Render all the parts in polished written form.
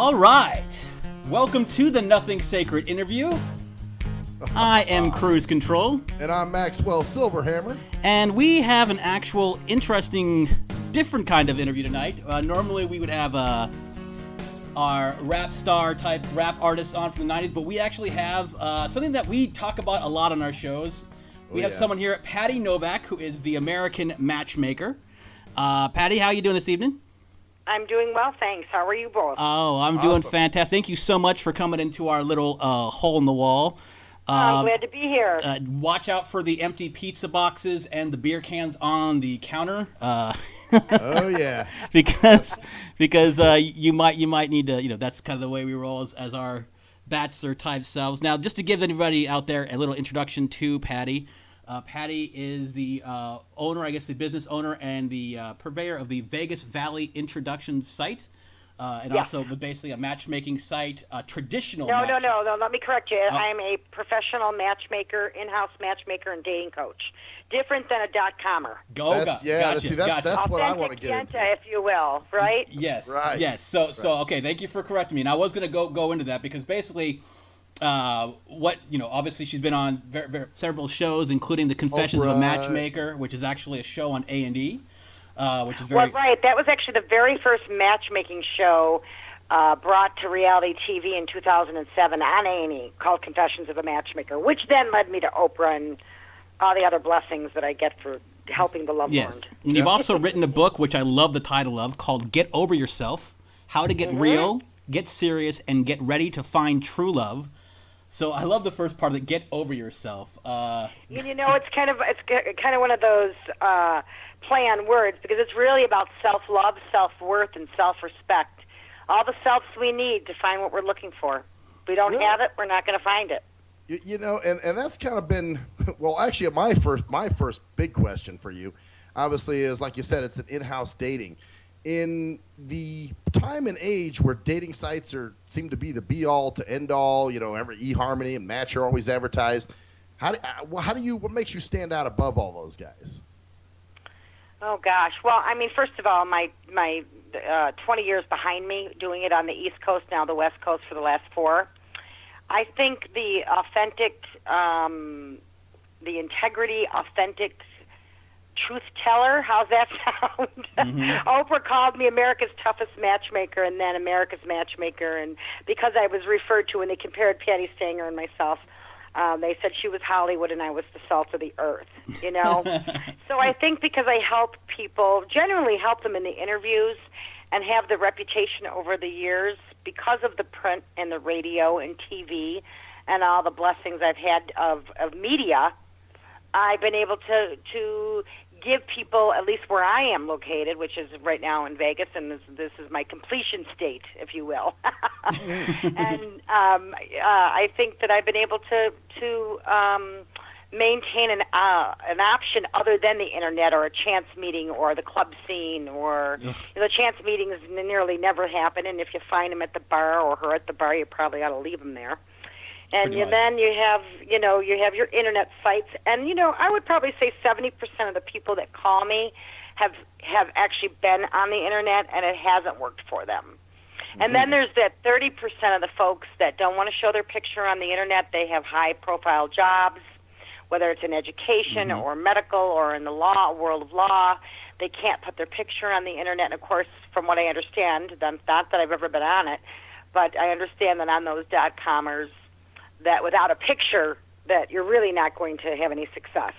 All right. Welcome to the Nothing Sacred interview. I am Cruise Control. And I'm Maxwell Silverhammer. And we have an actual interesting, different kind of interview tonight. Normally we would have our rap star type rap artists on from the 90s, but we actually have something that we talk about a lot on our shows. We have someone here, Patti Novak, who is the American Matchmaker. Patti, how are you doing this evening? I'm doing well, thanks. How are you both? Oh, I'm doing fantastic. Thank you so much for coming into our little hole in the wall. I'm glad to be here. Watch out for the empty pizza boxes and the beer cans on the counter. Oh yeah, because you might need to, that's kind of the way we roll as our bachelor type selves. Now, just to give anybody out there a little introduction to Patti. Patti is the owner, I guess the business owner and the purveyor of the Vegas Valley Introduction site. And also basically a matchmaking site, traditional No, let me correct you. Oh. I'm a professional matchmaker, in-house matchmaker, and dating coach. Different than a .comer. That's what I want to get into. If you will, right? Yes, right. Yes. So okay, thank you for correcting me. And I was going to go into that because basically, obviously she's been on several shows, including The Confessions of a Matchmaker, which is actually a show on A&E. Which is very right. That was actually the very first matchmaking show brought to reality TV in 2007 on A&E called Confessions of a Matchmaker, which then led me to Oprah and all the other blessings that I get for helping the lovelorn. Yes. And you've also written a book, which I love the title of, called Get Over Yourself, How to Get Real, Get Serious, and Get Ready to Find True Love. So I love the first part of it, Get Over Yourself. It's kind of one of those play on words, because it's really about self-love, self-worth, and self-respect. All the selves we need to find what we're looking for. If we don't have it, we're not going to find it. And that's kind of been, well, actually, my first big question for you, obviously, is, like you said, it's an in-house dating. In the time and age where dating sites seem to be the be-all to end-all, every eHarmony and Match are always advertised, what makes you stand out above all those guys? Oh, gosh. Well, I mean, first of all, my 20 years behind me, doing it on the East Coast, now the West Coast for the last 4, I think the authentic, the integrity, authentic truth teller, how's that sound? Mm-hmm. Oprah called me America's toughest matchmaker and then America's matchmaker, and because I was referred to when they compared Patti Stanger and myself, they said she was Hollywood and I was the salt of the earth, So I think because I help people, generally help them in the interviews and have the reputation over the years because of the print and the radio and TV and all the blessings I've had of media, I've been able to give people, at least where I am located, which is right now in Vegas, and this is my completion state, if you will. And I think that I've been able to maintain an option other than the internet or a chance meeting or the club scene or the chance meetings nearly never happen. And if you find them at the bar or her at the bar, you probably ought to leave them there. And then you have your internet sites, and I would probably say 70% of the people that call me have actually been on the internet, and it hasn't worked for them. Mm-hmm. And then there's that 30% of the folks that don't want to show their picture on the internet. They have high-profile jobs, whether it's in education or medical or in the world of law. They can't put their picture on the internet. And of course, from what I understand, not that I've ever been on it, but I understand that on those .comers, that without a picture, that you're really not going to have any success.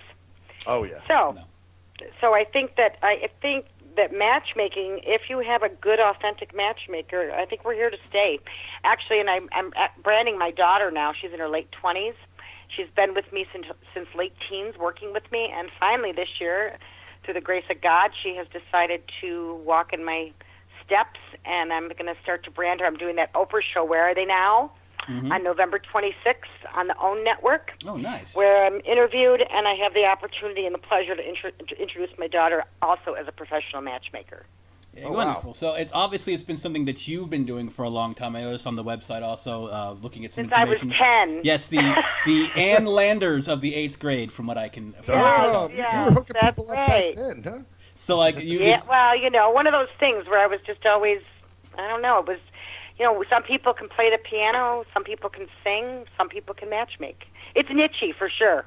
Oh yeah. So I think that matchmaking, if you have a good, authentic matchmaker, I think we're here to stay. Actually, and I'm branding my daughter now. She's in her late 20s. She's been with me since late teens, working with me, and finally this year, through the grace of God, she has decided to walk in my steps, and I'm going to start to brand her. I'm doing that Oprah show, Where Are They Now? On November 26th on the OWN network. Oh, nice. Where I'm interviewed, and I have the opportunity and the pleasure to introduce my daughter also as a professional matchmaker. Yeah, wonderful. Wow. So it's been something that you've been doing for a long time. I noticed on the website also looking at some information. Since I was 10. Yes, the Ann Landers of the 8th grade, from what I can. You were hooking people up back then, huh? So like you. Well, one of those things where I was just always, I don't know, it was. some people can play the piano, some people can sing, some people can matchmake. It's niche for sure.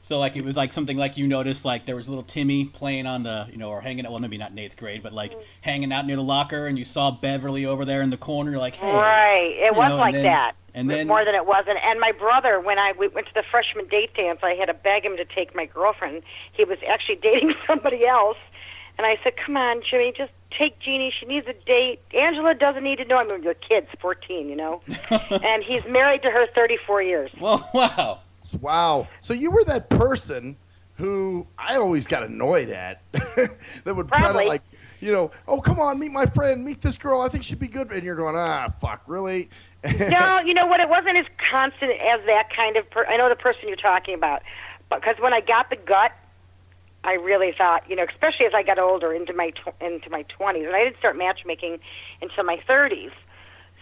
So like it was like something like you noticed like there was little Timmy playing on the or hanging out, well maybe not in 8th grade, but like hanging out near the locker, and you saw Beverly over there in the corner. You're like, hey, right? It was like then, that, and then more than it wasn't. And my brother, when we went to the freshman date dance, I had to beg him to take my girlfriend. He was actually dating somebody else, and I said, "Come on, Jimmy, just take Jeannie. She needs a date. Angela doesn't need to know." I mean, the kid's 14, and he's married to her 34 years. Well, wow. Wow. So you were that person who I always got annoyed at that would try to like, oh, come on, meet my friend, meet this girl. I think she'd be good. And you're going, fuck, really? No, you know what? It wasn't as constant as that kind of I know the person you're talking about. Because when I got the gut, I really thought, especially as I got older into my 20s. And I didn't start matchmaking until my 30s.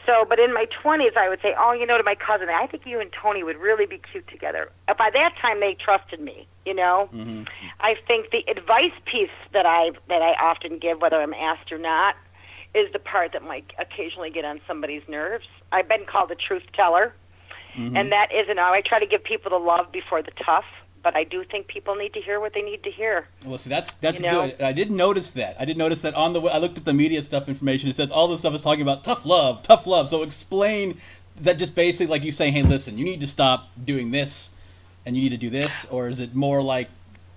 So, but in my 20s, I would say, to my cousin, I think you and Tony would really be cute together. By that time, they trusted me, Mm-hmm. I think the advice piece that I often give, whether I'm asked or not, is the part that might occasionally get on somebody's nerves. I've been called a truth teller, and that isn't. I try to give people the love before the tough. But I do think people need to hear what they need to hear. Well, see, that's good. I didn't notice that. I on I looked at the media stuff information. It says all this stuff is talking about tough love. So explain, is that just basically like you saying, hey, listen, you need to stop doing this and you need to do this? Or is it more like,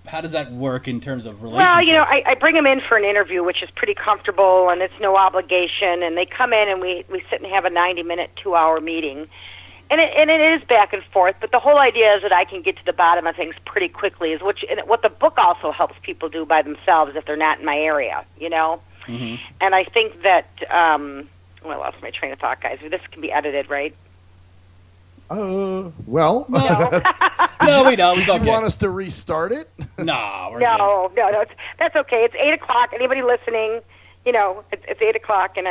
how does that work in terms of relationships? Well, I bring them in for an interview, which is pretty comfortable and it's no obligation. And they come in and we sit and have a 90-minute, 2-hour meeting. And it is back and forth, but the whole idea is that I can get to the bottom of things pretty quickly, and what the book also helps people do by themselves if they're not in my area, Mm-hmm. And I think that, I lost my train of thought, guys. This can be edited, right? Well. No, we don't. It's Do okay. you want us to restart it? No, that's okay. It's 8 o'clock. Anybody listening, it's 8 o'clock, and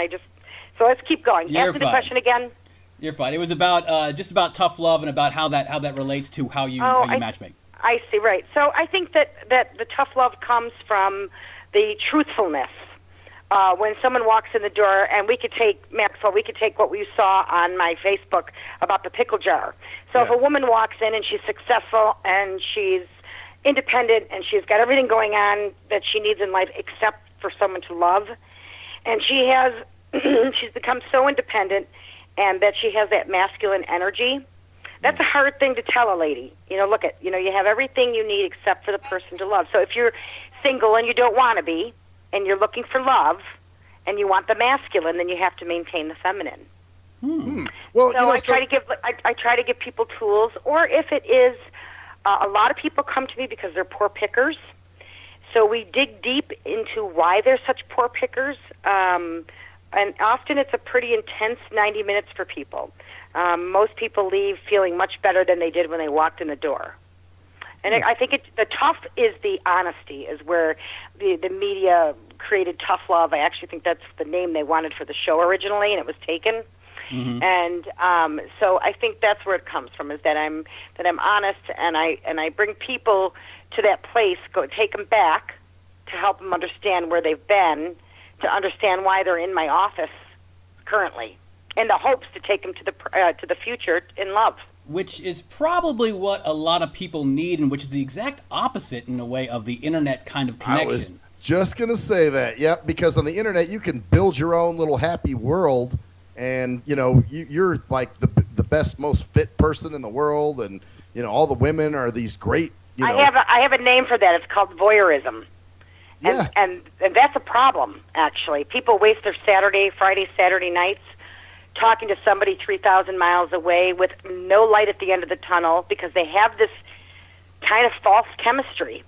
so let's keep going. Ask me the question again. You're fine. It was about just about tough love and about how that relates to how you matchmake. I see, right. So I think that the tough love comes from the truthfulness. When someone walks in the door, and we could take what we saw on my Facebook about the pickle jar. So if a woman walks in and she's successful and she's independent and she's got everything going on that she needs in life except for someone to love, and she's become so independent and that she has that masculine energy, that's a hard thing to tell a lady. You have everything you need except for the person to love. So if you're single and you don't want to be, and you're looking for love, and you want the masculine, then you have to maintain the feminine. Well, so I try to give people tools, or if it is, a lot of people come to me because they're poor pickers. So we dig deep into why they're such poor pickers. And often it's a pretty intense 90 minutes for people. Most people leave feeling much better than they did when they walked in the door. And I think the tough is the honesty, is where the media created tough love. I actually think that's the name they wanted for the show originally, and it was taken. Mm-hmm. And so I think that's where it comes from, is that I'm honest, and I bring people to that place, take them back to help them understand where they've been, to understand why they're in my office currently, in the hopes to take them to the future in love. Which is probably what a lot of people need, and which is the exact opposite in a way of the internet kind of connection. I was just going to say that, yep, because on the internet you can build your own little happy world, and you're like the best, most fit person in the world, and all the women are these great. I have a name for that. It's called voyeurism. Yeah. And that's a problem, actually. People waste their Friday, Saturday nights talking to somebody 3,000 miles away with no light at the end of the tunnel because they have this kind of false chemistry.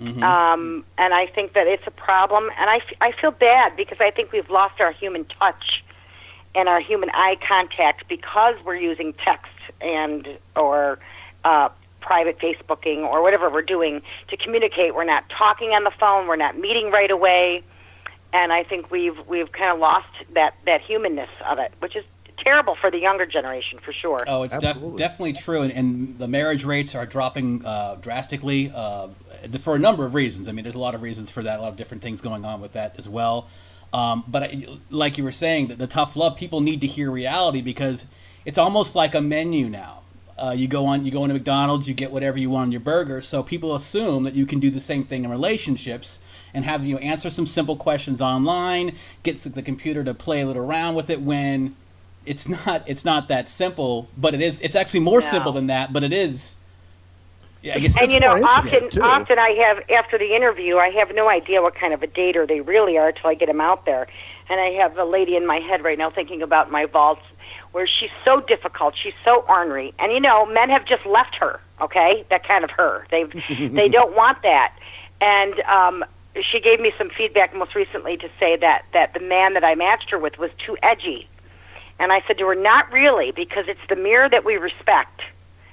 Mm-hmm. And I think that it's a problem. And I feel bad because I think we've lost our human touch and our human eye contact because we're using text or private Facebooking or whatever we're doing to communicate. We're not talking on the phone. We're not meeting right away. And I think we've kind of lost that humanness of it, which is terrible for the younger generation, for sure. Oh, it's Absolutely. definitely true, and the marriage rates are dropping drastically for a number of reasons. I mean, there's a lot of reasons for that, a lot of different things going on with that as well. Like you were saying, the tough love, people need to hear reality because it's almost like a menu now. You go into McDonald's, you get whatever you want on your burger. So people assume that you can do the same thing in relationships and have answer some simple questions online, get the computer to play a little around with it when it's not that simple. But it is. It's actually more simple than that. But it is. Yeah, I guess. And too. often I have, after the interview, I have no idea what kind of a dater they really are till I get them out there. And I have a lady in my head right now thinking about my vaults, where she's so difficult, she's so ornery, and men have just left her. Okay, that kind of her. They don't want that, and she gave me some feedback most recently to say that the man that I matched her with was too edgy, and I said to her, not really, because it's the mirror that we respect,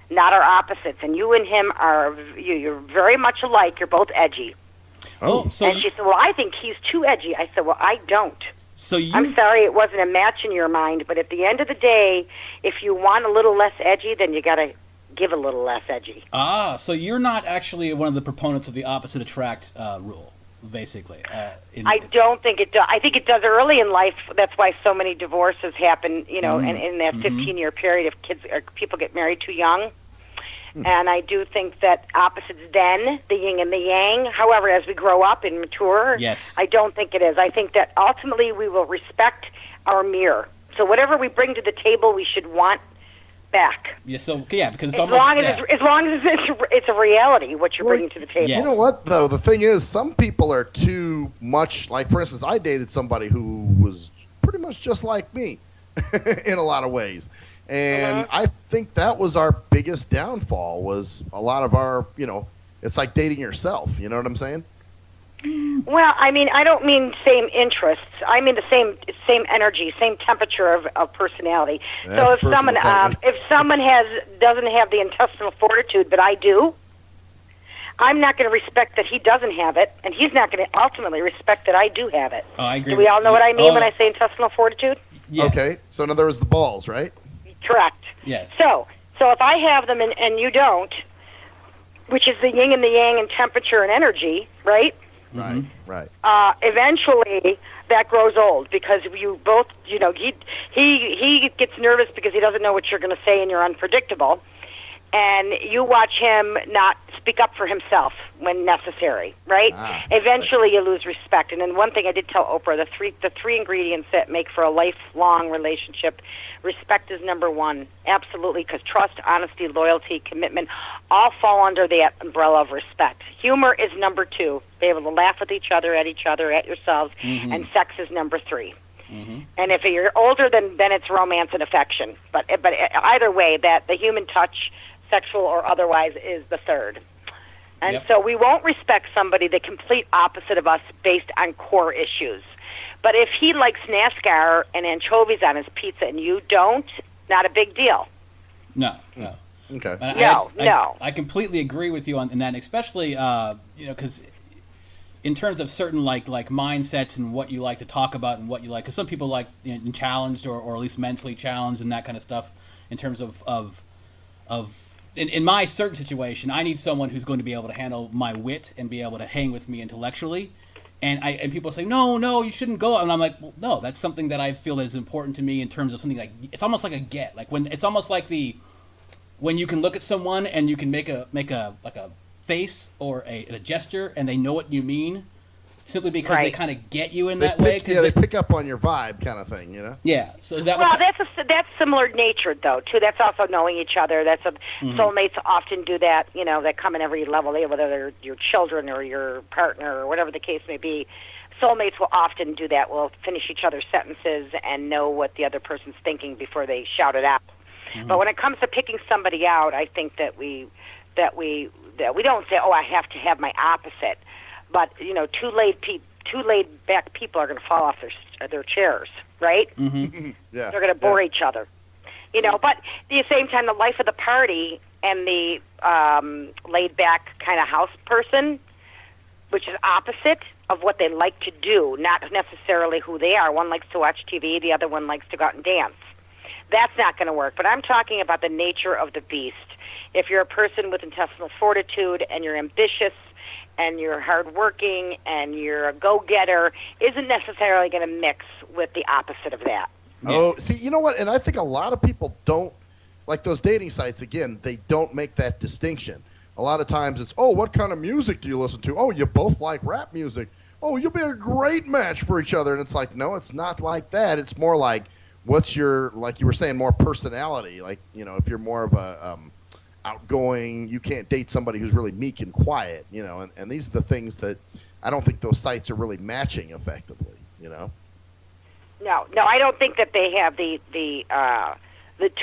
not our opposites, and you and him you're very much alike. You're both edgy. Oh, so and she said, well, I think he's too edgy. I said, well, I don't. So I'm sorry it wasn't a match in your mind, but at the end of the day, if you want a little less edgy, then you got to give a little less edgy. So you're not actually one of the proponents of the opposite attract rule, basically. I don't think it does. I think it does early in life. That's why so many divorces happen, and in that 15-year period, if kids or people get married too young. And I do think that opposites then, the yin and the yang. However, as we grow up and mature, yes. I don't think it is. I think that ultimately we will respect our mirror. So whatever we bring to the table, we should want back. Yeah. So because it's as almost long as it's a reality what you're bringing to the table. Yes. You know what, though? The thing is, some people are too much. Like, for instance, I dated somebody who was pretty much just like me in a lot of ways. And I think that was our biggest downfall, was a lot of our, it's like dating yourself. You know what I'm saying? Well, I mean, I don't mean same interests. I mean the same energy, same temperature of personality. That's so if someone doesn't have the intestinal fortitude, but I do, I'm not going to respect that he doesn't have it, and he's not going to ultimately respect that I do have it. Oh, I agree. Do we all know what I mean when I say intestinal fortitude? Yes. Okay, so in other words, the balls, right? Correct. Yes. So if I have them and you don't, which is the yin and the yang and temperature and energy, right? Right, right. Eventually that grows old because you both, he gets nervous because he doesn't know what you're going to say and you're unpredictable. And you watch him not speak up for himself when necessary, right? Eventually, you lose respect. And then one thing I did tell Oprah: the three ingredients that make for a lifelong relationship. Respect is number one, absolutely, because trust, honesty, loyalty, commitment, all fall under that umbrella of respect. Humor is number two. Be able to laugh with each other, at yourselves, and sex is number three. And if you're older, then it's romance and affection. But either way, that the human touch, sexual or otherwise, is the third. And so we won't respect somebody the complete opposite of us based on core issues. But if he likes NASCAR and anchovies on his pizza and you don't, not a big deal. No. Okay. No. I completely agree with you on that, especially because in terms of certain like mindsets and what you like to talk about and what you like, because some people like challenged or at least mentally challenged and that kind of stuff. In terms of in my certain situation, I need someone who's going to be able to handle my wit and be able to hang with me intellectually. And people say, no, you shouldn't go. And I'm like, well, no, that's something that I feel that is important to me in terms of something like, it's almost like a get. Like when it's almost like when you can look at someone and you can make a face or a gesture and they know what you mean simply because they kind of get you in that way. They pick up on your vibe kind of thing, Yeah. So is that that's similar nature, though, too. That's also knowing each other. Soulmates often do that, that come in every level, whether they're your children or your partner or whatever the case may be. Soulmates will often do that. Will finish each other's sentences and know what the other person's thinking before they shout it out. But when it comes to picking somebody out, I think that we don't say, I have to have my opposite. But two laid back people are going to fall off their chairs, right? Yeah, they're going to bore each other, But at the same time, the life of the party and the laid back kind of house person, which is opposite of what they like to do, not necessarily who they are. One likes to watch TV, the other one likes to go out and dance. That's not going to work. But I'm talking about the nature of the beast. If you're a person with intestinal fortitude and you're ambitious and you're hardworking and you're a go-getter, isn't necessarily going to mix with the opposite of that. Oh, see, you know what? And I think a lot of people don't, like those dating sites, again, they don't make that distinction. A lot of times it's, oh, what kind of music do you listen to? Oh, you both like rap music. Oh, you'll be a great match for each other. And it's like, no, it's not like that. It's more like, what's your, like you were saying, more personality. Like, you know, if you're more of a outgoing, you can't date somebody who's really meek and quiet, you know. And these are the things that I don't think those sites are really matching effectively, you know. No, I don't think that they have the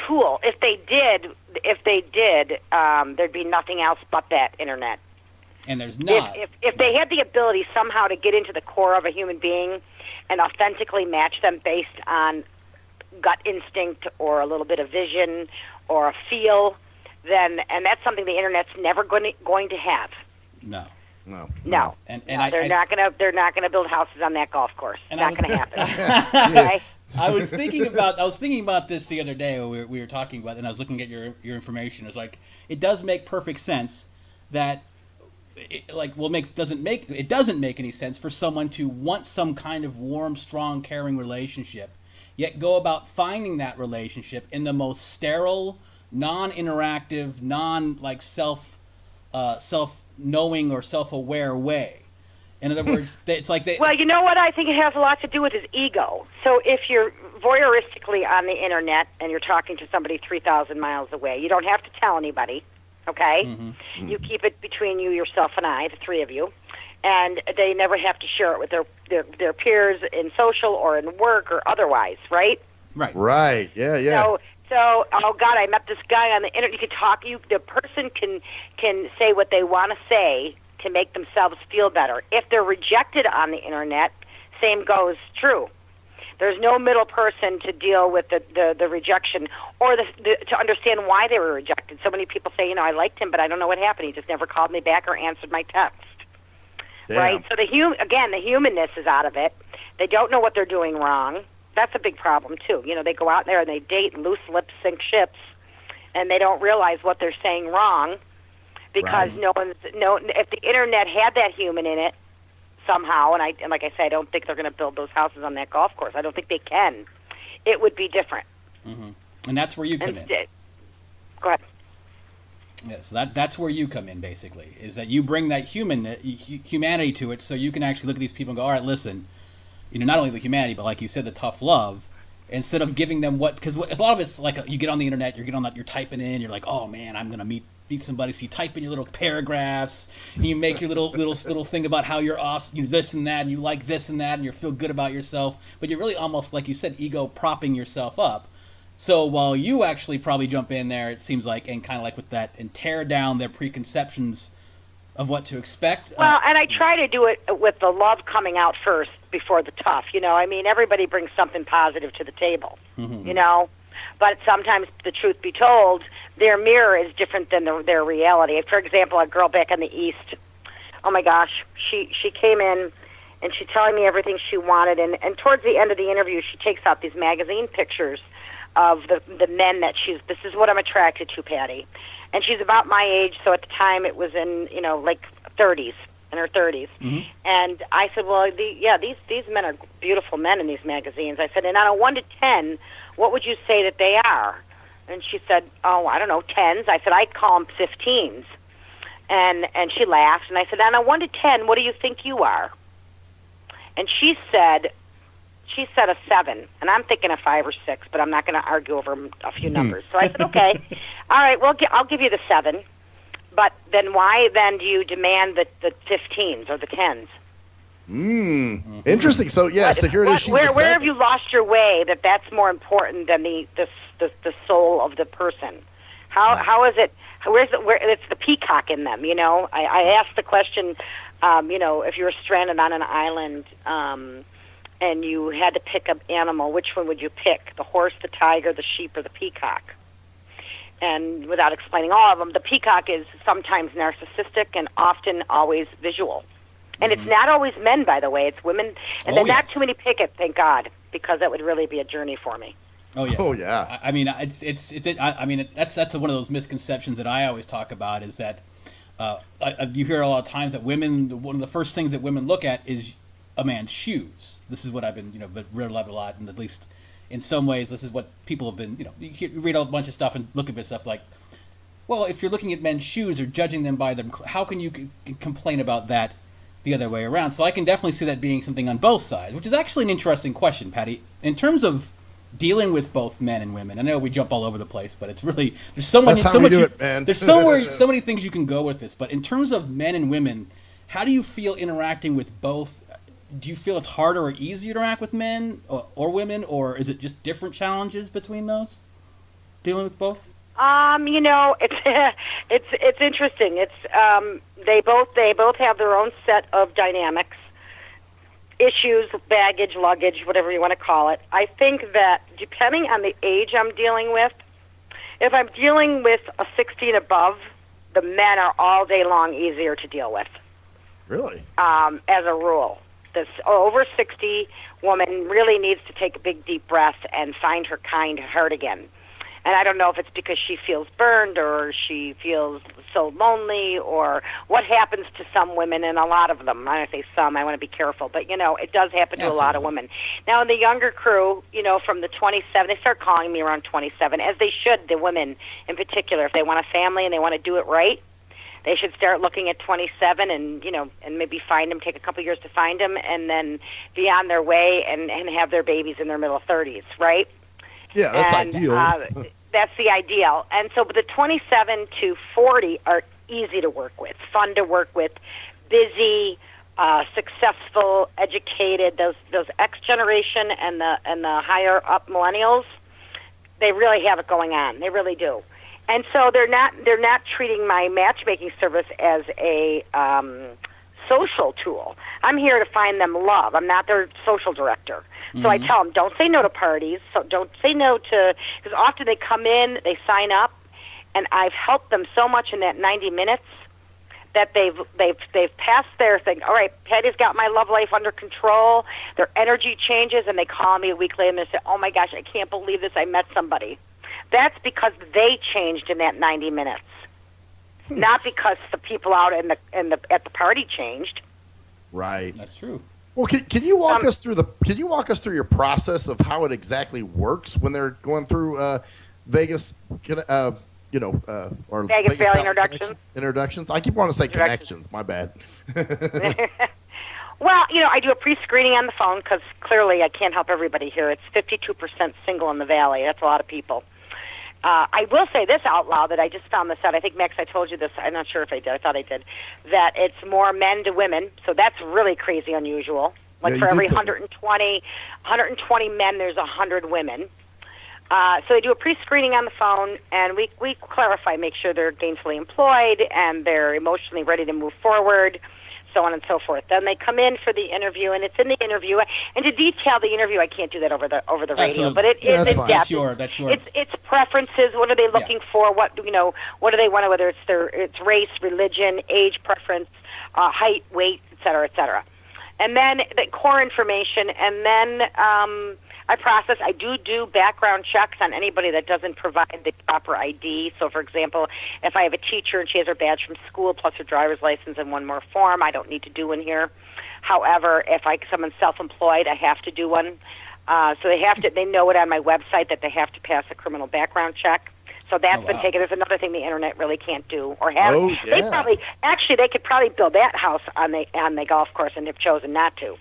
tool. If they did, there'd be nothing else but that internet. And there's not. If they had the ability somehow to get into the core of a human being and authentically match them based on gut instinct or a little bit of vision or a feel, then, and that's something the internet's never going to have. No. And they're not gonna build houses on that golf course. Not gonna happen. Okay? I was thinking about this the other day when we were talking about it, and I was looking at your information. It was like, it does make perfect sense that it doesn't make any sense for someone to want some kind of warm, strong, caring relationship, yet go about finding that relationship in the most sterile, non-interactive, self-knowing or self-aware way. In other words, it's like well, you know what I think it has a lot to do with is ego. So if you're voyeuristically on the internet and you're talking to somebody 3,000 miles away, you don't have to tell anybody, okay? Mm-hmm. You keep it between you, yourself, and I, the three of you, and they never have to share it with their peers in social or in work or otherwise, right? Right. Yeah. So, oh God, I met this guy on the internet. You can talk. The person can say what they want to say to make themselves feel better. If they're rejected on the internet, same goes true. There's no middle person to deal with the rejection or to understand why they were rejected. So many people say, I liked him, but I don't know what happened. He just never called me back or answered my text. Damn. Right? So the humanness is out of it. They don't know what they're doing wrong. That's a big problem too. They go out there and they date, loose lips sink ships, and they don't realize what they're saying wrong because if the internet had that human in it somehow, and like I say, I don't think they're going to build those houses on that golf course. I don't think they can. It would be different. Mm-hmm. And that's where you come in. Go ahead. Yes, that's where you come in, basically, is that you bring that humanity to it, so you can actually look at these people and go, all right, listen, not only the humanity, but like you said, the tough love, instead of giving them because a lot of it's like you get on the internet, you're typing in, you're like, oh man, I'm going to meet somebody, so you type in your little paragraphs, and you make your little thing about how you're awesome, this and that, and you like this and that, and you feel good about yourself, but you're really almost, like you said, ego propping yourself up. So while you actually probably jump in there, it seems like, and kind of like with that, and tear down their preconceptions of what to expect. Well, and I try to do it with the love coming out first before the tough. Everybody brings something positive to the table, But sometimes, the truth be told, their mirror is different than their reality. For example, a girl back in the East, oh my gosh, she came in and she's telling me everything she wanted. And towards the end of the interview, she takes out these magazine pictures of the men that this is what I'm attracted to, Patti. And she's about my age, so at the time it was in, like 30s, in her 30s. Mm-hmm. And I said, well, these men are beautiful men in these magazines. I said, and on a 1 to 10, what would you say that they are? And she said, oh, I don't know, 10s. I said, I'd call them 15s. And she laughed, and I said, on a 1 to 10, what do you think you are? And she said a 7, and I'm thinking a 5 or 6, but I'm not going to argue over a few numbers. So I said, okay, all right, well, I'll give you the 7, but then why then do you demand the 15s or the 10s? Interesting. So so here it is. Where have you lost your way? That's more important than the soul of the person. How is it? Where it's the peacock in them? I asked the question. If you were stranded on an island. And you had to pick an animal, which one would you pick? The horse, the tiger, the sheep, or the peacock? And without explaining all of them, the peacock is sometimes narcissistic and often always visual. And it's not always men, by the way. It's women. And not too many pick it, thank God, because that would really be a journey for me. Oh yeah. Oh yeah. I mean, I mean, that's one of those misconceptions that I always talk about is that you hear a lot of times that women, one of the first things that women look at is a man's shoes. This is what I've been, read a lot, and at least in some ways, this is what people have been, you read a bunch of stuff and look at stuff like, well, if you're looking at men's shoes or judging them by them, how can you complain about that the other way around? So I can definitely see that being something on both sides, which is actually an interesting question, Patti. In terms of dealing with both men and women, I know we jump all over the place, but it's really there's so many there's so many things you can go with this. But in terms of men and women, how do you feel interacting with both? Do you feel it's harder or easier to interact with men or women, or is it just different challenges between those dealing with both? It's interesting. They both have their own set of dynamics, issues, baggage, luggage, whatever you want to call it. I think that depending on the age I'm dealing with, if I'm dealing with a 60 and above, the men are all day long easier to deal with. Really? As a rule. This over 60 woman really needs to take a big deep breath and find her kind heart again. And I don't know if it's because she feels burned or she feels so lonely or what happens to some women, and a lot of them. I don't say some, I want to be careful, but, it does happen to a lot of women. Now, in the younger crew, from the 27, they start calling me around 27, as they should, the women in particular. If they want a family and they want to do it right, they should start looking at 27 and, and maybe find them, take a couple years to find them, and then be on their way and have their babies in their middle 30s, right? Yeah, that's ideal. That's the ideal. And so the 27 to 40 are easy to work with, fun to work with, busy, successful, educated. Those X generation and the higher up millennials, they really have it going on. They really do. And so they're not treating my matchmaking service as a social tool. I'm here to find them love. I'm not their social director. So I tell them, don't say no to parties. So don't say no to, because often they come in, they sign up, and I've helped them so much in that 90 minutes that they've passed their thing. All right, Patti's got my love life under control. Their energy changes, and they call me a week later and they say, oh my gosh, I can't believe this. I met somebody. That's because they changed in that 90 minutes, not because the people out at the party changed. Right. That's true. Well, can you walk us through your process of how it exactly works when they're going through Vegas, or Vegas Valley introductions? I keep wanting to say connections. My bad. Well, I do a pre-screening on the phone because clearly I can't help everybody here. It's 52% single in the Valley. That's a lot of people. I will say this out loud that I just found this out. I think, Max, I told you this. I'm not sure if I did. I thought I did. That it's more men to women, so that's really crazy unusual. Like for every 120 men, there's 100 women. So they do a pre-screening on the phone, and we clarify, make sure they're gainfully employed and they're emotionally ready to move forward, so on and so forth. Then they come in for the interview, and it's in the interview. And to detail the interview, I can't do that over the radio, Absolutely. but it is in depth. That's your. It's preferences. What are they looking for? What do they want? Whether it's race, religion, age, preference, height, weight, et cetera, and then the core information, and then I process. I do background checks on anybody that doesn't provide the proper ID. So, for example, if I have a teacher and she has her badge from school plus her driver's license and one more form, I don't need to do one here. However, if someone's self-employed, I have to do one. So they know it on my website that they have to pass a criminal background check. So that's been taken. There's another thing the internet really can't do or have. Oh, yeah. They could probably build that house on the golf course and have chosen not to.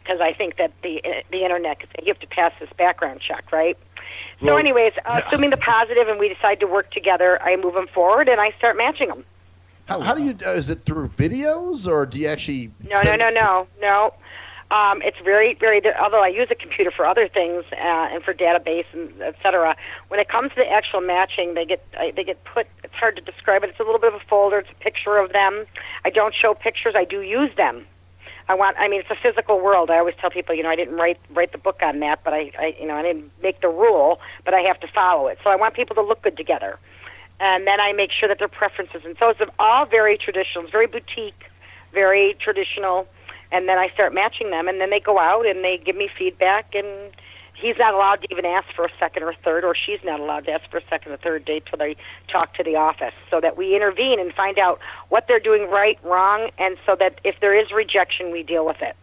Because I think that the internet, you have to pass this background check, right? So anyways, assuming the positive and we decide to work together, I move them forward and I start matching them. How do you, is it through videos or do you actually? No. It's very, very, although I use a computer for other things and for database and et cetera, when it comes to the actual matching, they get put, it's hard to describe it. It's a little bit of a folder. It's a picture of them. I don't show pictures. I do use them. It's a physical world. I always tell people, I didn't write the book on that, but I didn't make the rule, but I have to follow it. So I want people to look good together. And then I make sure that their preferences, and so it's all very traditional. It's very boutique, very traditional. And then I start matching them, and then they go out and they give me feedback, and he's not allowed to even ask for a second or third, or she's not allowed to ask for a second or third date till they talk to the office, so that we intervene and find out what they're doing right, wrong, and so that if there is rejection, we deal with it.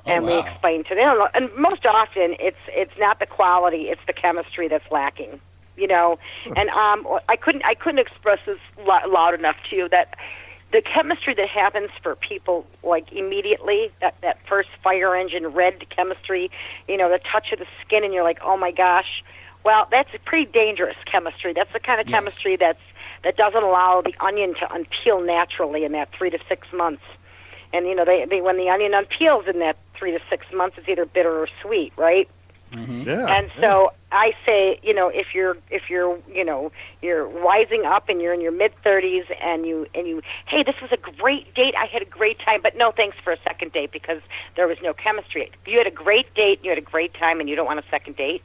And we explain to them. And most often, it's not the quality; it's the chemistry that's lacking. And I couldn't express this loud enough to you that the chemistry that happens for people, like immediately, that first fire engine red chemistry, the touch of the skin, and you're like, oh my gosh. Well, that's a pretty dangerous chemistry. That's the kind of chemistry that doesn't allow the onion to unpeel naturally in that 3 to 6 months. And when the onion unpeels in that 3 to 6 months, it's either bitter or sweet, right? Mm-hmm. Yeah. And so I say, if you're you're wising up and you're in your mid-30s and you hey, this was a great date, I had a great time, but no thanks for a second date because there was no chemistry. If you had a great date, you had a great time, and you don't want a second date,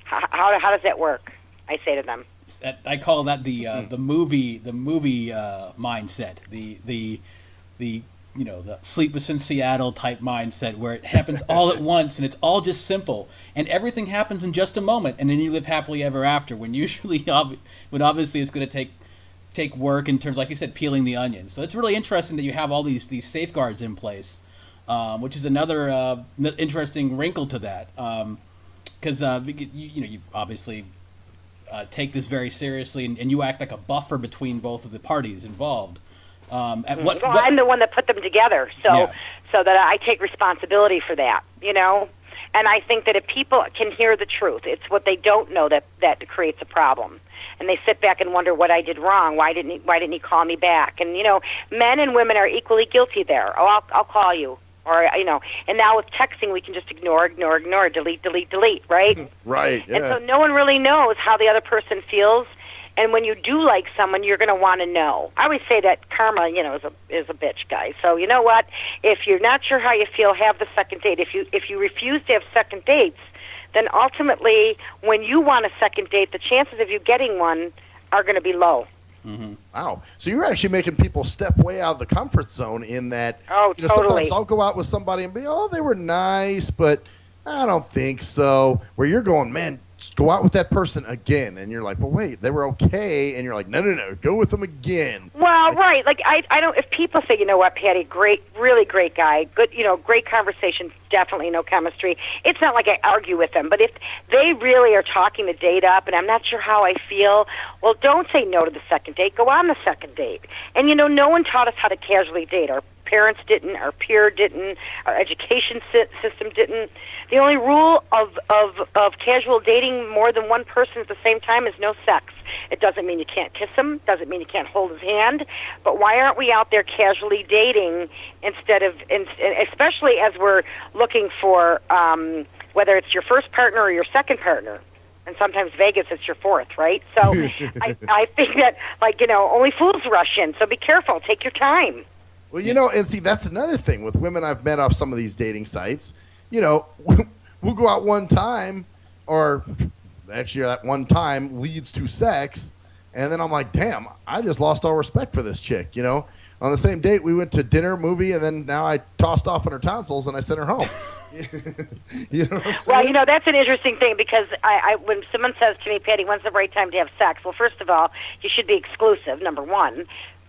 how does that work? I say to them. I call that the movie mindset. The Sleepless in Seattle type mindset, where it happens all at once and it's all just simple and everything happens in just a moment, and then you live happily ever after. When obviously it's going to take work in terms, like you said, peeling the onions. So it's really interesting that you have all these safeguards in place, which is another interesting wrinkle to that, because you obviously take this very seriously, and you act like a buffer between both of the parties involved. I'm the one that put them together, so that I take responsibility for that, And I think that if people can hear the truth, it's what they don't know that creates a problem, and they sit back and wonder what I did wrong. Why didn't he call me back? And men and women are equally guilty there. Oh, I'll call you, or And now with texting, we can just ignore, delete, right? Right. Yeah. And so no one really knows how the other person feels. And when you do like someone, you're going to want to know. I always say that karma, is a bitch, guys. So you know what? If you're not sure how you feel, have the second date. If you refuse to have second dates, then ultimately, when you want a second date, the chances of you getting one are going to be low. Mm-hmm. Wow. So you're actually making people step way out of the comfort zone in that. Oh, totally. Sometimes I'll go out with somebody and be, they were nice, but I don't think so. Where you're going, man, go out with that person again, and you're like, well, wait, they were okay, and you're like, no, go with them again. Well, right, like I don't. If people say, you know what, Patty, great, really great guy, good, great conversation, definitely no chemistry. It's not like I argue with them, but if they really are talking the date up, and I'm not sure how I feel, well, don't say no to the second date. Go on the second date. And no one taught us how to casually date. Our parents didn't, our peer didn't, our education system didn't. The only rule of casual dating more than one person at the same time is no sex. It doesn't mean you can't kiss him, doesn't mean you can't hold his hand, but why aren't we out there casually dating especially as we're looking for whether it's your first partner or your second partner? And sometimes Vegas, it's your fourth, right? So I think that, only fools rush in, so be careful, take your time. Well, and see, that's another thing with women I've met off some of these dating sites. We'll go out one time, or actually that one time leads to sex, and then I'm like, damn, I just lost all respect for this chick, On the same date, we went to dinner, movie, and then now I tossed off on her tonsils and I sent her home. You know what I'm saying? Well, that's an interesting thing because I when someone says to me, Patty, when's the right time to have sex? Well, first of all, you should be exclusive, number one.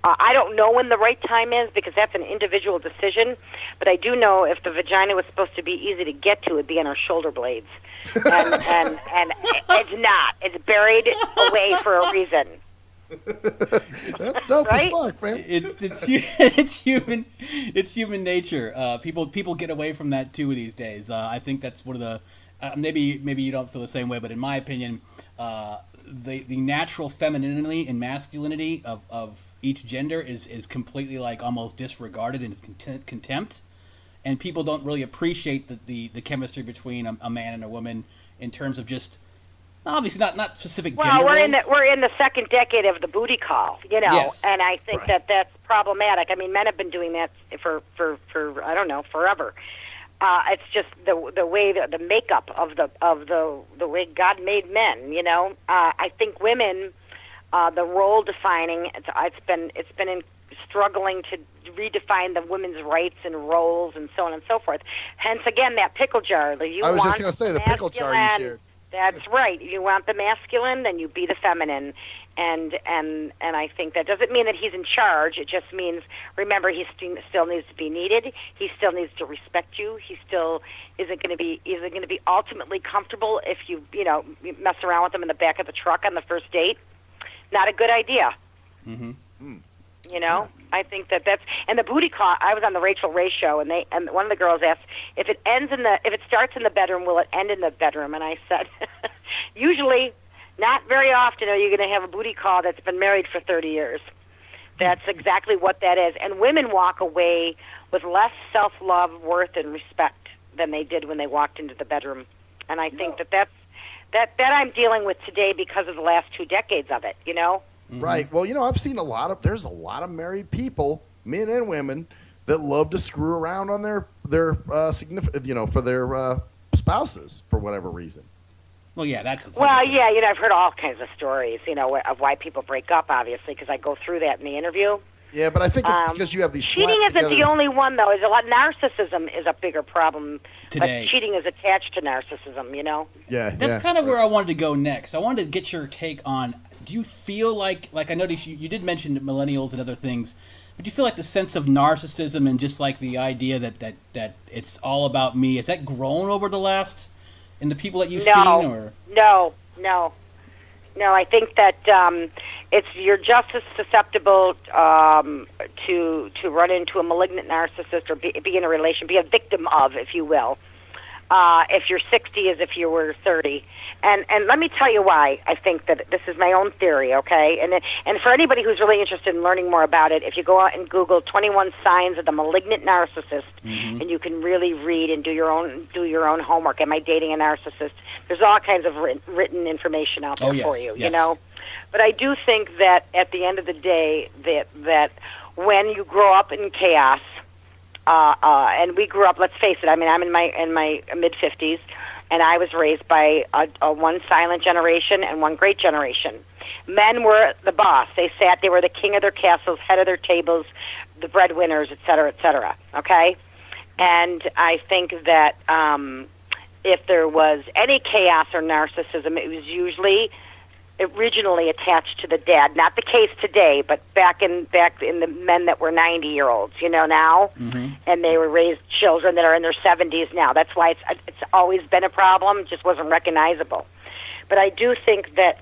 I don't know when the right time is because that's an individual decision, but I do know if the vagina was supposed to be easy to get to, it'd be on our shoulder blades. And it's not. It's buried away for a reason. That's dope right? as fuck, man. It's human nature. People get away from that too these days. I think that's one of the maybe you don't feel the same way, but in my opinion, the natural femininity and masculinity of each gender is completely almost disregarded and contempt, and people don't really appreciate the chemistry between a man and a woman in terms of just obviously not specific gender. Well, we're in the second decade of the booty call, Yes. And I think Right. that's problematic. I mean, men have been doing that for I don't know, forever. It's just the way the makeup of the way God made men. I think women, the role defining. It's been struggling redefine the women's rights and roles and so on and so forth. Hence, again, that pickle jar. I was just going to say the pickle jar you shared. That's right. You want the masculine, then you be the feminine. And I think that doesn't mean that he's in charge. It just means, remember, he still needs to be needed. He still needs to respect you. He still isn't going to be ultimately comfortable if you mess around with him in the back of the truck on the first date. Not a good idea. Mm-hmm. I think that's, and the booty call. I was on the Rachel Ray show, and one of the girls asked if it starts in the bedroom, will it end in the bedroom? And I said, usually, not very often are you going to have a booty call that's been married for 30 years. That's exactly what that is. And women walk away with less self-love, worth, and respect than they did when they walked into the bedroom. And I think that I'm dealing with today because of the last 2 decades of it. Mm-hmm. Right. Well, I've seen there's a lot of married people, men and women, that love to screw around on their significant, for their spouses for whatever reason. Well, yeah, that's. I've heard all kinds of stories, of why people break up, obviously, because I go through that in the interview. Yeah, but I think it's because you have these. Cheating isn't the only one, though. Narcissism is a bigger problem today. But cheating is attached to narcissism. Yeah, that's kind of where I wanted to go next. I wanted to get your take on. Do you feel like I noticed you did mention millennials and other things, but do you feel like the sense of narcissism and just like the idea that it's all about me, has that grown over the last in the people that you've seen? Or No. I think that you're just as susceptible to run into a malignant narcissist or be in a relation, be a victim of, if you will, if you're 60 as if you were 30. And let me tell you why I think that this is my own theory, okay? And for anybody who's really interested in learning more about it, if you go out and Google 21 signs of the malignant narcissist, mm-hmm. and you can really read and do your own homework. Am I dating a narcissist? There's all kinds of written information out there for you, yes. But I do think that at the end of the day, that when you grow up in chaos, and we grew up. Let's face it. I mean, I'm in my mid-50s, and I was raised by a one silent generation and one great generation. Men were the boss. They were the king of their castles, head of their tables, the breadwinners, et cetera, et cetera. Okay, and I think that if there was any chaos or narcissism, it was usually originally attached to the dad. Not the case today, but back in the men that were 90-year-olds, now, mm-hmm. and they were raised children that are in their 70s now. That's why it's always been a problem. Just wasn't recognizable. But I do think that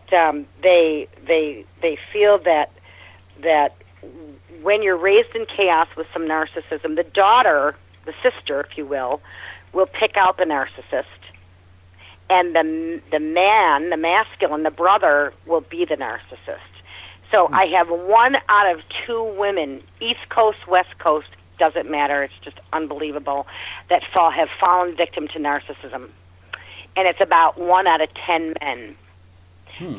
they feel that when you're raised in chaos with some narcissism, the daughter, the sister, if you will pick out the narcissist. And the man, the masculine, the brother, will be the narcissist. So I have 1 out of 2 women, East Coast, West Coast, doesn't matter, it's just unbelievable, that have fallen victim to narcissism. And it's about 1 out of 10 men.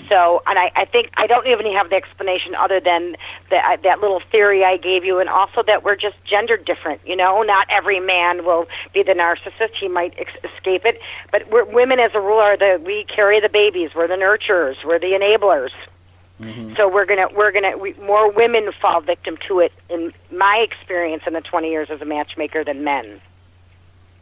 So, and I think I don't even have the explanation other than that little theory I gave you, and also that we're just gender different. Not every man will be the narcissist; he might escape it. But women, as a rule, we carry the babies. We're the nurturers. We're the enablers. Mm-hmm. So more women fall victim to it in my experience in the 20 years as a matchmaker than men.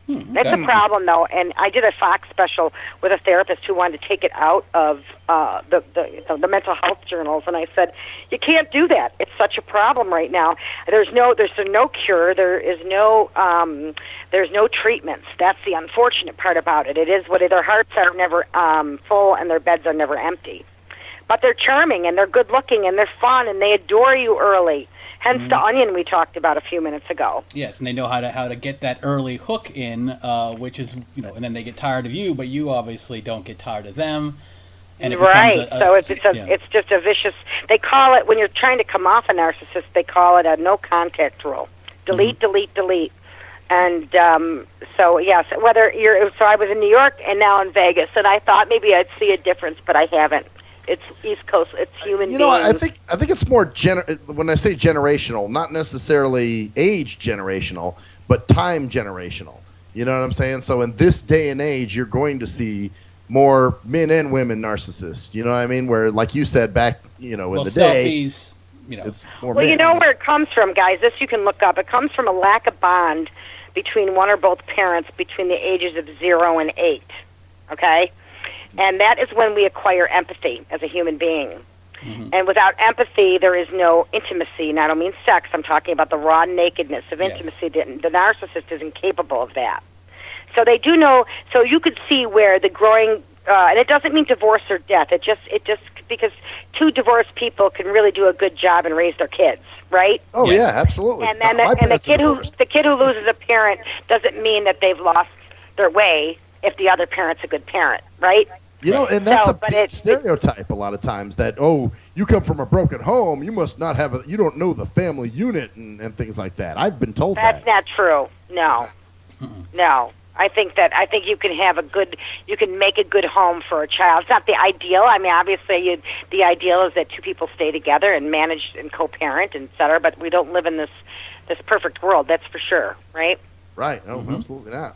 That's a problem, though, and I did a Fox special with a therapist who wanted to take it out of the mental health journals, and I said, you can't do that. It's such a problem right now. There's no cure. There's no treatments. That's the unfortunate part about it. It is what their hearts are never full and their beds are never empty. But they're charming and they're good looking and they're fun and they adore you early. Hence the onion we talked about a few minutes ago. Yes, and they know how to get that early hook in, which is, and then they get tired of you, but you obviously don't get tired of them. And it right. So it's just a vicious. They call it, when you're trying to come off a narcissist, they call it a no contact rule. Delete, delete, delete. And so yes, so I was in New York and now in Vegas, and I thought maybe I'd see a difference, but I haven't. It's East Coast. It's human beings. I think it's more when I say generational, not necessarily age generational, but time generational. You know what I'm saying? So in this day and age, you're going to see more men and women narcissists. You know what I mean? Where, like you said back, in the day, selfies, It's more Well, men. you know where it comes from, guys. This you can look up. It comes from a lack of bond between one or both parents between the ages of 0 and 8. Okay? And that is when we acquire empathy as a human being. Mm-hmm. And without empathy, there is no intimacy. And I don't mean sex. I'm talking about the raw nakedness of intimacy. Yes. The narcissist is incapable of that. So they do know. So you could see where the growing, and it doesn't mean divorce or death. It just because two divorced people can really do a good job and raise their kids, right? Oh yes. Yeah, absolutely. And then the kid who loses a parent doesn't mean that they've lost their way if the other parent's a good parent, right? You know, and that's a big stereotype a lot of times that, you come from a broken home, you must not have you don't know the family unit and things like that. I've been told that's not true. No. No. I think you can you can make a good home for a child. It's not the ideal. I mean, obviously the ideal is that two people stay together and manage and co-parent, et cetera, but we don't live in this perfect world, that's for sure, right? Right. No, absolutely not.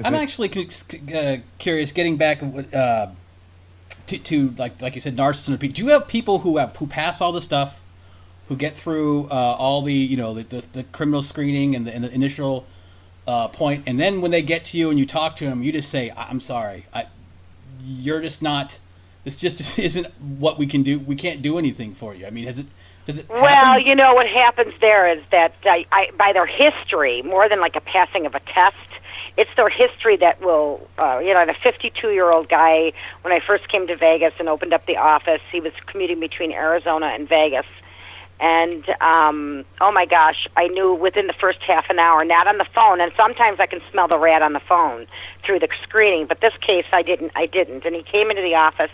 I'm actually curious, getting back to like you said, narcissism. Do you have people who pass all the stuff, who get through all the the criminal screening and the initial point, and then when they get to you and you talk to them, you just say, "I'm sorry, you're just not. This just isn't what we can do. We can't do anything for you." I mean, does it? Well, happen? What happens there is that by their history, more than like a passing of a test. It's their history that will, and a 52-year-old guy, when I first came to Vegas and opened up the office, he was commuting between Arizona and Vegas. And, oh my gosh, I knew within the first half an hour, not on the phone, and sometimes I can smell the rat on the phone through the screening, but this case I didn't. And he came into the office,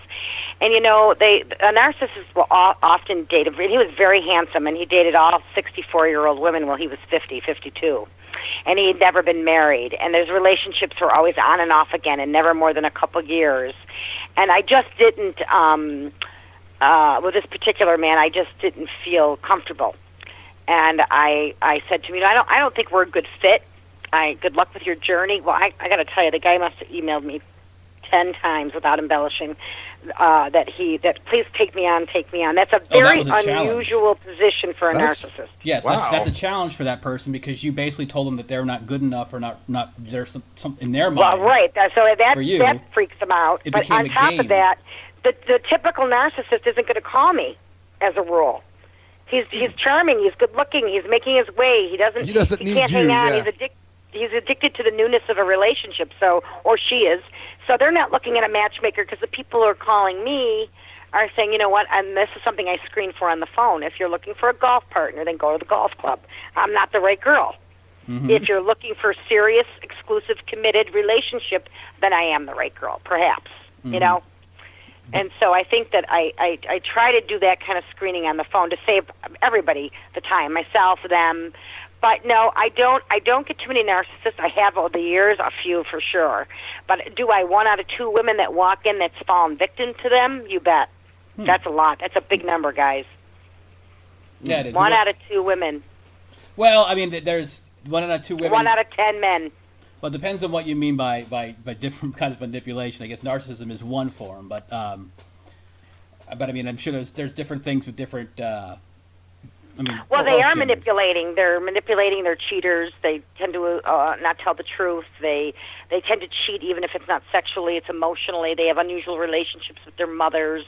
and a narcissist will often date, and he was very handsome, and he dated all 64-year-old women while he was 50, 52. And he had never been married, and his relationships were always on and off again, and never more than a couple years. And I just didn't, with this particular man, I just didn't feel comfortable. And I said to him, I don't think we're a good fit. Good luck with your journey. Well, I got to tell you, the guy must have emailed me 10 times without embellishing that please take me on. That's a very unusual position for a narcissist. Yes, wow. that's a challenge for that person, because you basically told them that they're not good enough or not there's some in their minds. Well, right. So that freaks them out. But on top of that, the typical narcissist isn't going to call me as a rule. He's charming. He's good looking. He's making his way. He can't hang on. Yeah. He's addicted to the newness of a relationship. Or she is. So they're not looking at a matchmaker, because the people who are calling me are saying, you know what, and this is something I screen for on the phone. If you're looking for a golf partner, then go to the golf club. I'm not the right girl. Mm-hmm. If you're looking for a serious, exclusive, committed relationship, then I am the right girl, perhaps, mm-hmm. And so I think that I try to do that kind of screening on the phone to save everybody the time, myself, them. But no, I don't get too many narcissists. I have over the years, a few for sure. But do I 1 out of 2 women that walk in that's fallen victim to them? You bet. That's a lot. That's a big number, guys. Yeah, it is. 1 out of 2 women. Well, I mean, there's 1 out of 2 women. 1 out of 10 men. Well, it depends on what you mean by different kinds of manipulation. I guess narcissism is one form, but I mean, I'm sure there's different things with different. Well, they are manipulating. They're manipulating. They're cheaters. They tend to not tell the truth. They tend to cheat even if it's not sexually, it's emotionally. They have unusual relationships with their mothers.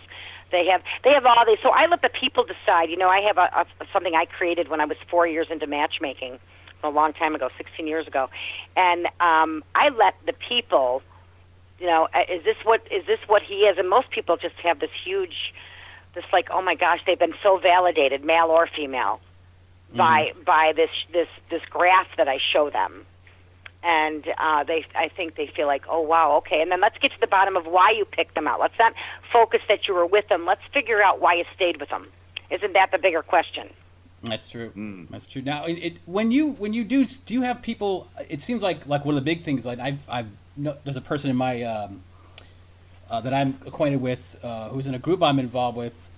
They have all these. So I let the people decide. I have something I created when I was 4 years into matchmaking, a long time ago, 16 years ago, and I let the people. Is this what he is? And most people just have this huge. It's like, oh my gosh, they've been so validated, male or female, by this graph that I show them, and I think they feel like, oh wow, okay, and then let's get to the bottom of why you picked them out. Let's not focus that you were with them. Let's figure out why you stayed with them. Isn't that the bigger question? That's true. That's true. Now, when you do you have people? It seems like one of the big things. Like there's a person in my. That I'm acquainted with, who's in a group I'm involved with,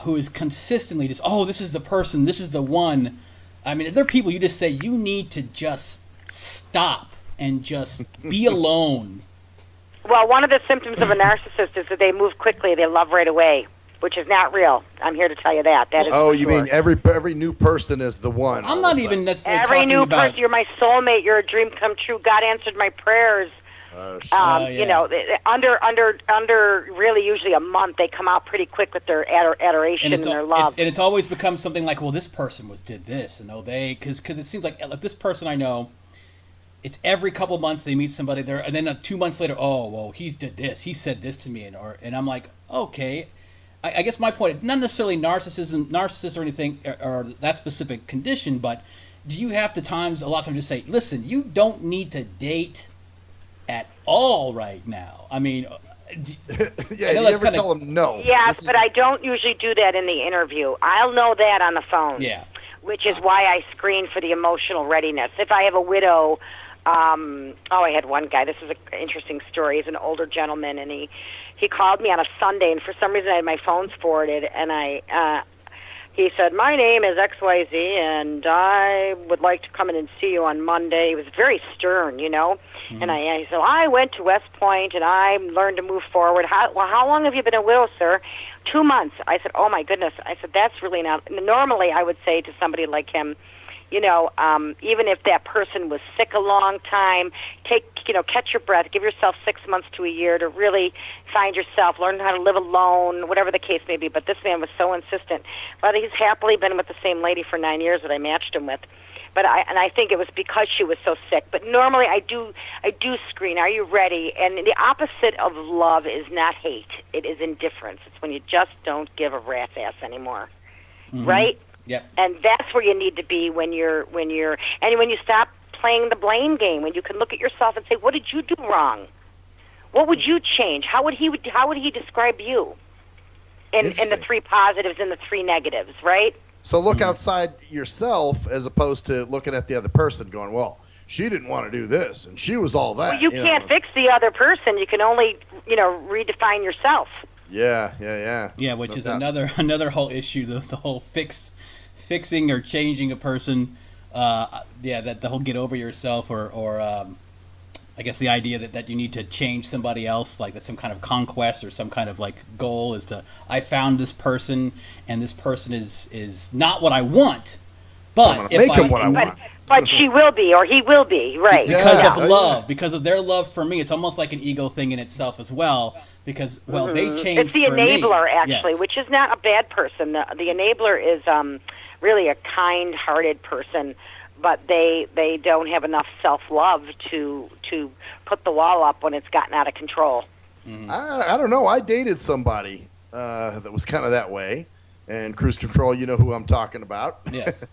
who is consistently just, this is the person, this is the one. I mean, if there are people you just say, you need to just stop and just be alone. Well, one of the symptoms of a narcissist is that they move quickly, they love right away. which is not real. I'm here to tell you that. That is Oh, for you sure. mean every new person is the one? I'm not even necessarily Every talking new about. person, you're my soulmate. You're a dream come true. God answered my prayers. Yeah. You know, under really usually a month, they come out pretty quick with their adoration and their love. And it's always become something like, well, this person did this, and because it seems like this person I know, it's every couple of months they meet somebody there, and then 2 months later, oh, well, he did this, he said this to me, and I'm like, okay. I guess my point, not necessarily narcissist or anything, or that specific condition, but do you have to a lot of times just say, listen, you don't need to date at all right now? I mean, yeah, you never tell them no. Yes, but I don't usually do that in the interview. I'll know that on the phone. Yeah. Which is why I screen for the emotional readiness. If I have a widow, I had one guy. This is an interesting story. He's an older gentleman, and he called me on a Sunday, and for some reason I had my phones forwarded, and he said, my name is XYZ, and I would like to come in and see you on Monday. He was very stern, you know. Mm-hmm. And I said, I went to West Point, and I learned to move forward. How long have you been a widow, sir? 2 months. I said, oh, my goodness. I said, that's really not. Normally, I would say to somebody like him, you know, even if that person was sick a long time, catch your breath, give yourself 6 months to a year to really find yourself, learn how to live alone, whatever the case may be. But this man was so insistent. But he's happily been with the same lady for 9 years that I matched him with. But I think it was because she was so sick. But normally I do screen. Are you ready? And the opposite of love is not hate. It is indifference. It's when you just don't give a rat's ass anymore, right? Yep. And that's where you need to be when you stop playing the blame game. When you can look at yourself and say, what did you do wrong? What would you change? How would he describe you? In the three positives and the three negatives, right? So look outside yourself as opposed to looking at the other person going, well, she didn't want to do this, and she was all that. Well, you can't fix the other person. You can only, redefine yourself. Yeah. Yeah, which is another whole issue, the whole fixing or changing a person. That the whole get over yourself or I guess the idea that you need to change somebody else, like that's some kind of conquest or some kind of like goal is to, I found this person and this person is not what I want, but if make him what I want. But she will be or he will be, right? Because of love, because of their love for me. It's almost like an ego thing in itself as well, because, they changed It's the for enabler, me. actually, Yes. which is not a bad person. The enabler is really a kind-hearted person, but they don't have enough self-love to put the wall up when it's gotten out of control. Mm-hmm. I don't know. I dated somebody that was kind of that way, and Cruise Control, you know who I'm talking about. Yes.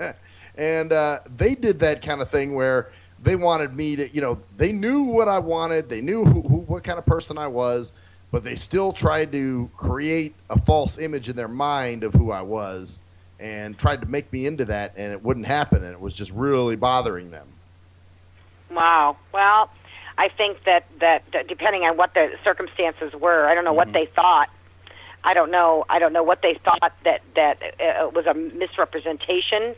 And they did that kind of thing where they wanted me to, they knew what I wanted. They knew what kind of person I was, but they still tried to create a false image in their mind of who I was and tried to make me into that, and it wouldn't happen, and it was just really bothering them. Wow. Well, I think that depending on what the circumstances were, I don't know what they thought. I don't know what they thought that was a misrepresentation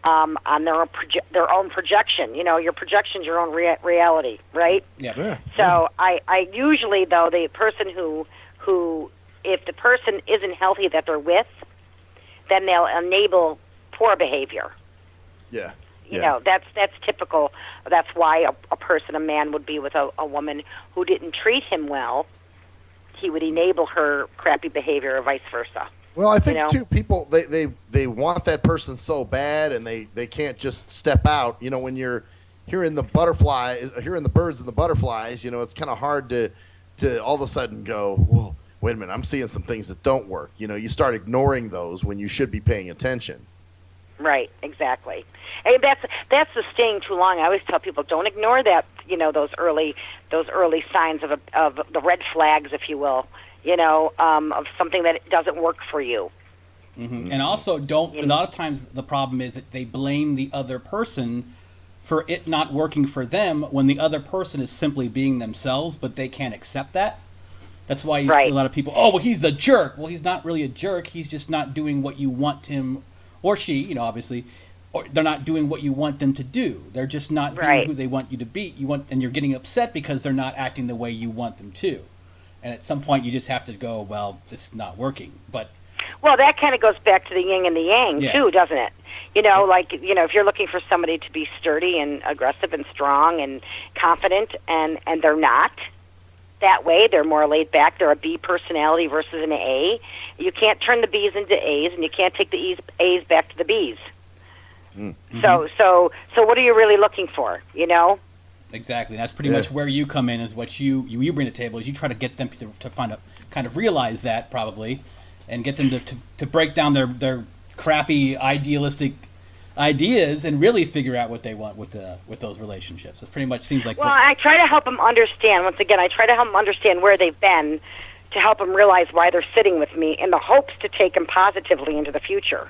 on their own projection. Your projection's your own reality, right? Yeah. So I usually, though, the person who if the person isn't healthy that they're with, then they'll enable poor behavior. Yeah. That's typical. That's why a man would be with a woman who didn't treat him well. He would enable her crappy behavior or vice versa. Well, I think too, people they want that person so bad, and they can't just step out. When you're hearing the birds and the butterflies, it's kind of hard to all of a sudden go, whoa, wait a minute, I'm seeing some things that don't work. You start ignoring those when you should be paying attention. Right, exactly. And that's the staying too long. I always tell people, don't ignore that. Those early signs of the red flags, if you will. Of something that doesn't work for you. Mm-hmm. And also, a lot of times the problem is that they blame the other person for it not working for them when the other person is simply being themselves, but they can't accept that. That's why you see a lot of people, oh, well, he's the jerk. Well, he's not really a jerk. He's just not doing what you want him, or she, obviously, or they're not doing what you want them to do. They're just not being who they want you to be. And you're getting upset because they're not acting the way you want them to. And at some point, you just have to go, well, it's not working. But Well, that kind of goes back to the yin and the yang, too, doesn't it? If you're looking for somebody to be sturdy and aggressive and strong and confident, and they're not that way, they're more laid back, they're a B personality versus an A, you can't turn the B's into A's, and you can't take the A's back to the B's. Mm-hmm. So what are you really looking for, Exactly. That's pretty much where you come in, is what you bring to the table, is you try to get them to find a kind of realize that, probably, and get them to break down their crappy idealistic ideas and really figure out what they want with those relationships. It pretty much seems like. Well, I try to help them understand. Once again, I try to help them understand where they've been, to help them realize why they're sitting with me, in the hopes to take them positively into the future.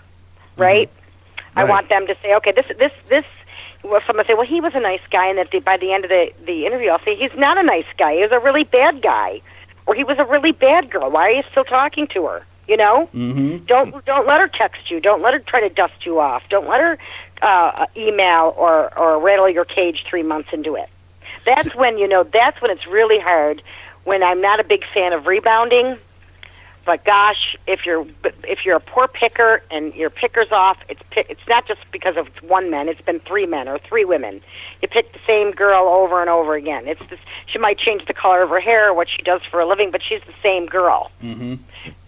Right? Mm-hmm. I want them to say, okay, this. Well, someone say, well, he was a nice guy, and that by the end of the interview, I'll say, he's not a nice guy. He was a really bad guy, or he was a really bad girl. Why are you still talking to her? Mm-hmm. Don't let her text you. Don't let her try to dust you off. Don't let her email or rattle your cage 3 months into it. That's when it's really hard. When I'm not a big fan of rebounding, but gosh, if you're a poor picker and your picker's off, it's not just because of one man. It's been 3 men or 3 women. You pick the same girl over and over again. She might change the color of her hair or what she does for a living, but she's the same girl. Mm-hmm.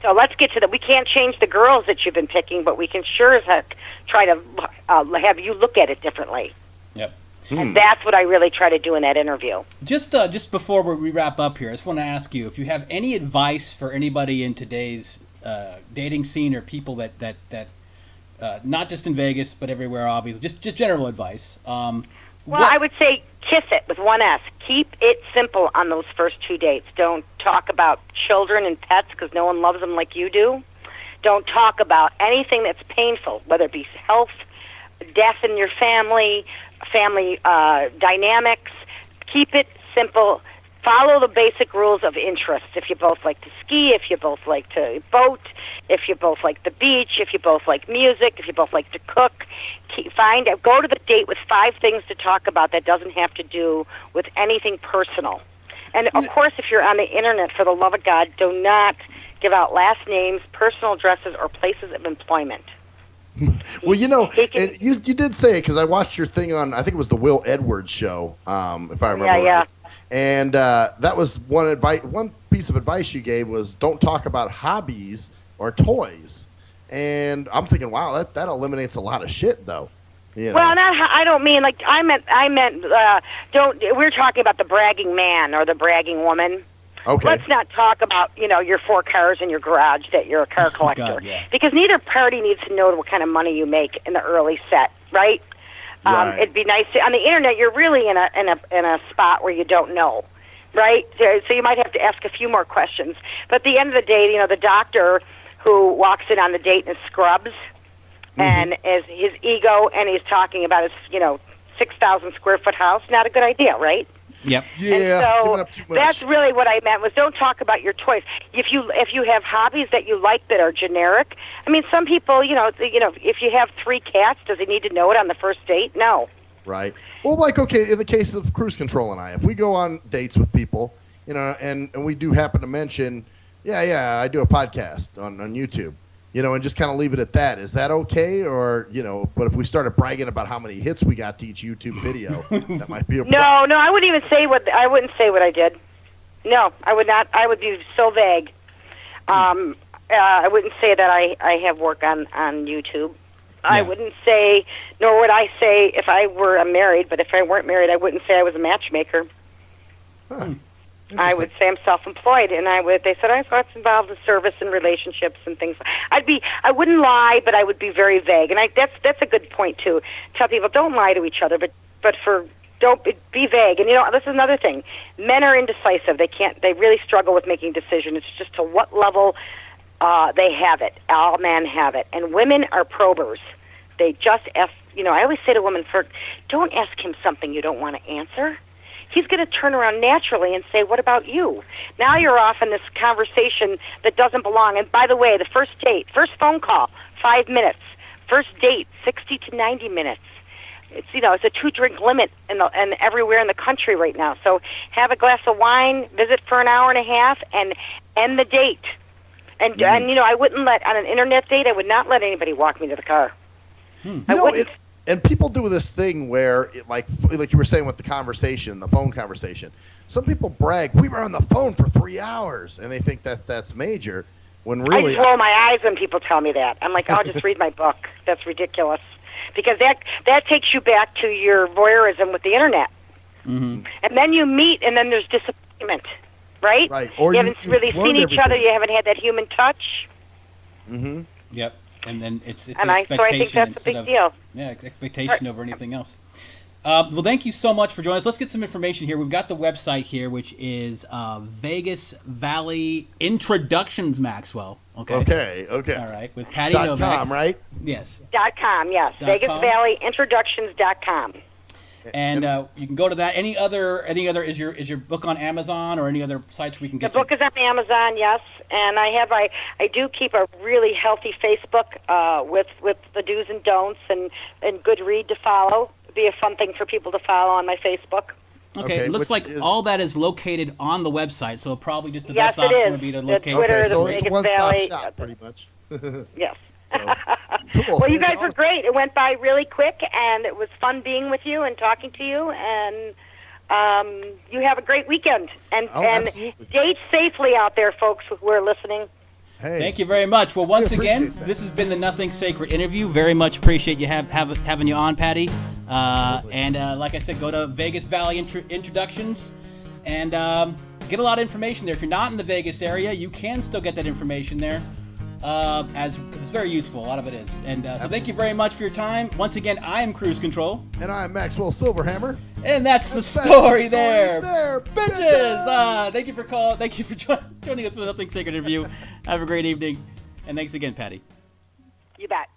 So let's get to that. We can't change the girls that you've been picking, but we can sure as heck try to have you look at it differently. Yep. And that's what I really try to do in that interview. Just before we wrap up here, I just want to ask you if you have any advice for anybody in today's dating scene, or people that not just in Vegas but everywhere, obviously, just general advice. I would say kiss it with one S. Keep it simple on those first 2 dates. Don't talk about children and pets, because no one loves them like you do. Don't talk about anything that's painful, whether it be health, death in your family dynamics. Keep it simple. Follow the basic rules of interest. If you both like to ski, if you both like to boat, if you both like the beach, if you both like music, if you both like to cook, go to the date with 5 things to talk about that doesn't have to do with anything personal. And of course, if you're on the internet, for the love of God, do not give out last names, personal addresses, or places of employment. Well, and you did say it, because I watched your thing on, I think it was the Will Edwards show, if I remember right. Yeah. And that was one piece of advice you gave was, don't talk about hobbies or toys. And I'm thinking, wow, that eliminates a lot of shit, though. Well, I don't mean like I meant. We're talking about the bragging man or the bragging woman. Okay. Let's not talk about, your 4 cars in your garage that you're a car collector. God, yeah. Because neither party needs to know what kind of money you make in the early set, right? Right. It'd be nice on the internet. You're really in a spot where you don't know, right? So you might have to ask a few more questions. But at the end of the day, the doctor who walks in on the date in his scrubs and is his ego, and he's talking about his 6,000 square foot house. Not a good idea, right? Yep. Yeah. And so that's really what I meant, was don't talk about your toys. If you have hobbies that you like that are generic, I mean, some people, if you have 3 cats, does he need to know it on the first date? No. Right. Well, in the case of Cruise Control and I, if we go on dates with people, and we do happen to mention, I do a podcast on YouTube. And just kind of leave it at that. Is that okay? Or, but if we started bragging about how many hits we got to each YouTube video, that might be a problem. No, I wouldn't even say what I did. No, I would not. I would be so vague. I wouldn't say that I have work on YouTube. Yeah. I wouldn't say, nor would I say if I were married, but if I weren't married, I wouldn't say I was a matchmaker. Huh. I would say I'm self-employed, and they said I thought it's involved in service and relationships and things. I wouldn't lie, but I would be very vague, and that's a good point too. Tell people don't lie to each other, but don't be vague. And this is another thing. Men are indecisive. They really struggle with making decisions. It's just to what level they have it. All men have it, and women are probers. They just ask. I always say to women, don't ask him something you don't want to answer. He's going to turn around naturally and say, what about you? Now you're off in this conversation that doesn't belong. And by the way, the first date, first phone call, 5 minutes. First date, 60 to 90 minutes. It's it's a 2-drink limit and everywhere in the country right now. So have a glass of wine, visit for an hour and a half, and end the date. And I wouldn't let on an internet date. I would not let anybody walk me to the car. I wouldn't. And people do this thing where, like you were saying with the conversation, the phone conversation. Some people brag, we were on the phone for 3 hours, and they think that's major. When really, I roll my eyes when people tell me that. I'm like, just read my book. That's ridiculous, because that takes you back to your voyeurism with the internet. Mm-hmm. And then you meet, and then there's disappointment, right? Right. Or you haven't really seen each other. You haven't had that human touch. Mm-hmm. Yep. And then it's so I think that's a big deal. Yeah, it's expectation over anything else. Well, thank you so much for joining us. Let's get some information here. We've got the website here, which is Vegas Valley Introductions, Maxwell. Okay. All right. With Patti Novak. .com, right? Yes. .com, yes. VegasValleyIntroductions.com. And you can go to that. Any other is your book on Amazon or any other sites we can get? The book is on Amazon, yes. And I do keep a really healthy Facebook with the do's and don'ts and good read to follow. It'd be a fun thing for people to follow on my Facebook. Okay, it looks like all that is located on the website, so probably just the best option would be to locate. Twitter, so the it's Vegas one-stop Valley, shop, pretty much. Yes. Cool. Well, you guys were great. It went by really quick, and it was fun being with you and talking to you. And you have a great weekend. And date safely out there, folks who are listening. Hey. Thank you very much. Well, once again, this has been the Nothing Sacred interview. Very much appreciate you having you on, Patti. And like I said, go to Vegas Valley Introductions and get a lot of information there. If you're not in the Vegas area, you can still get that information there. Because it's very useful, a lot of it is. And so thank you very much for your time. Once again, I am Cruise Control. And I'm Maxwell Silverhammer. And that's the story there. Bitches! Thank you for joining us for the Nothing Sacred interview. Have a great evening. And thanks again, Patti. You bet.